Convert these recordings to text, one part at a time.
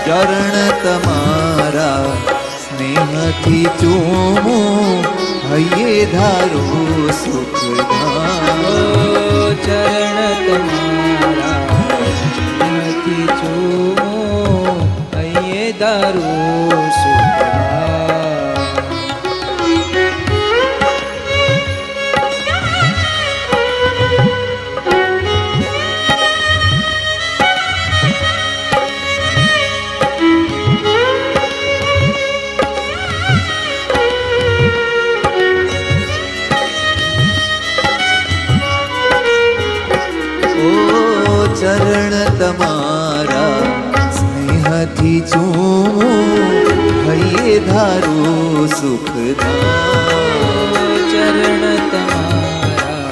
ચરણ તમારા સ્નેહથી ચૂમું, હૈયે ધારું સુખધામ. ચરણ તમારા સ્નેહથી ચૂમું, હૈયે ધારું સુખધામ. ચરણ તમારા સ્નેહથી ચૂમું, હૈયે ધારું સુખધામ. ચરણ તમારા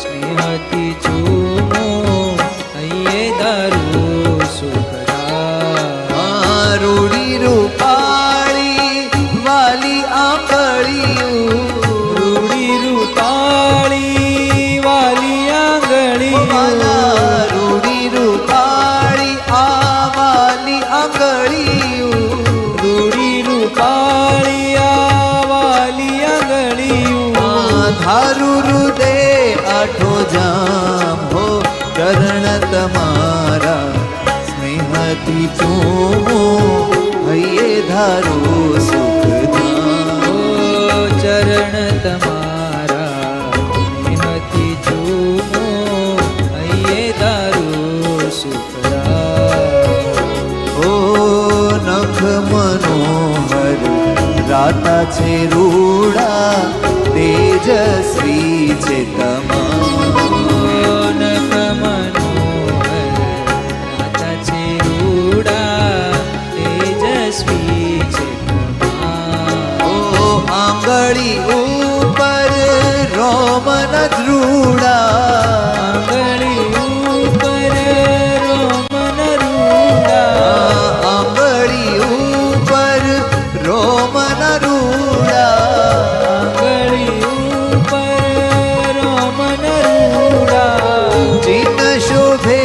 સ્નેહથી ચૂમું, હૈયે ધારું સુખધામ. રૂડી રૂપાળી વાલી આંગળીયું, રૂડી રૂપાળી વાલી આંગળીયું. રૂડી રૂપાળી આ વાલી આંગળીયું, રૂડી રૂપાળી વાલી આંગળીયું. ધારું હૃદય આઠો જામ હો, ચરણ તમારા સ્નેહથી ચૂમું, હૈયે ધારું સુખધામ. ચરણ તમારા સ્નેહથી ચૂમું, હૈયે ધારું સુખધામ. ઓ નખ મનોહર રાતા છે રૂડા, તેજસ્વી છે તમામ. નખ મનોહર રાતા છે રૂડા, તેજસ્વી છે તમામ. ઓ આંગળી ઉપર રોમન ધ્રુડા, આંગળી ઉપર રોમન રૂડા. આંગળી ઉપર રોમન રૂડા. આંગળી ઉપર રોમન રૂડા. ચિહ્ન શોભે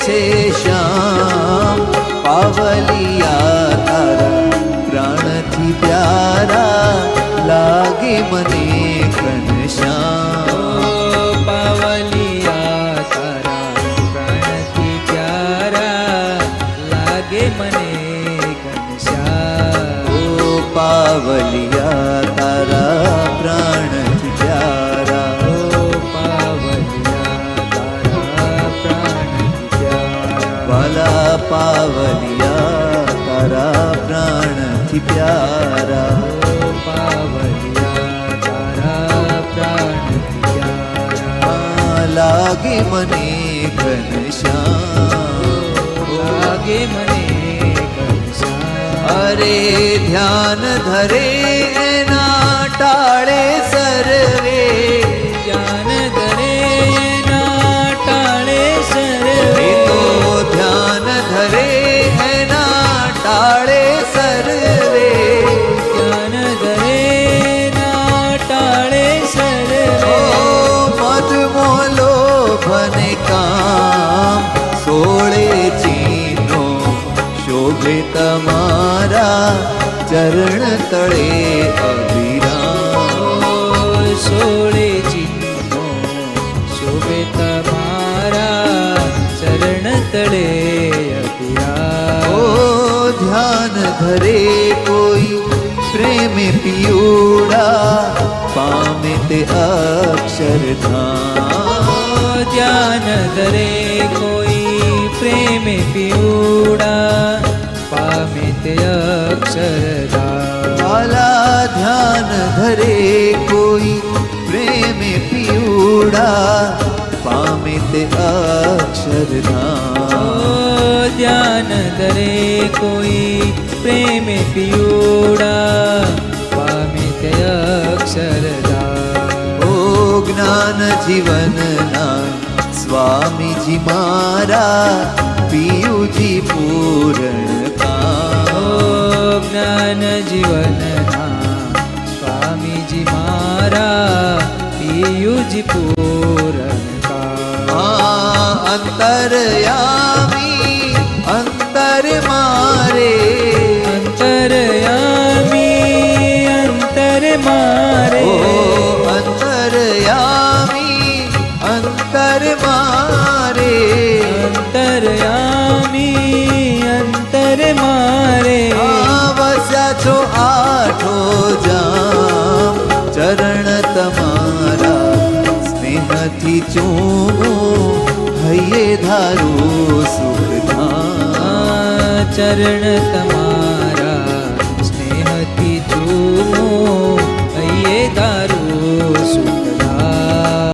છે શ્યામ, પાવલિયા તારા પ્રાણથી પ્યારા, લાગે મને ઘનશ્યામ. પાવલિયા તારા પ્રાણથી પ્યારા, લાગે મને ઘનશ્યામ. ઓ પાવલિયા તારા પ્રાણથી પ્યારા, ઓ પાવલિયા તારા પ્રાણથી પ્યારા. વાલા પાવલિયા તારા પ્રાણથી પ્યારા. ઓ પાવલિયા તારા પ્રાણથી પ્યારા. લાગે મને ઘનશ્યામ. લાગે મને ઘનશ્યામ. અરે ધ્યાન ધરે એના ટાળે સર્વે, જ્ઞાન ધરે એના ટાળે સર્વે. એ તો ધ્યાન ધરે એના ટાળે સર્વે. જ્ઞાન ધરે એના ટાળે સર્વે. ઓ મદ મોલો ભને કામ, સોળે ચીનો શોભે તમારા, ચરણ તળે અભિરામ. સોળે ચિહ્નો શોભે તમારા, ચરણ તળે અભિરામ. ઓ ધ્યાન ધરે કોઈ પ્રેમે પિયુડા, પામે તે અક્ષરધામ. ધ્યાન ધરે કોઈ પ્રેમે પીવડા, પામે તે અક્ષરધામ. વાલા ધ્યાન ધરે કોઈ પ્રેમે પિયુડા, પામે તે અક્ષરધામ. ધ્યાન ધરે કોઈ પ્રેમે પીવડા, પામે તે અક્ષરધામ. ઓ જ્ઞાન જીવનના સ્વામીજી મારા, પિયુજી પૂરણ કામ. જ્ઞાન જીવનના સ્વામીજી મારા, પિયુજી પૂરણ કામ. અંતરયામી અંતર મારે, મારો જામ ચરણ તમારા સ્નેહથી ચૂમું હૈયે ધારું સુખધામ ચરણ તમારા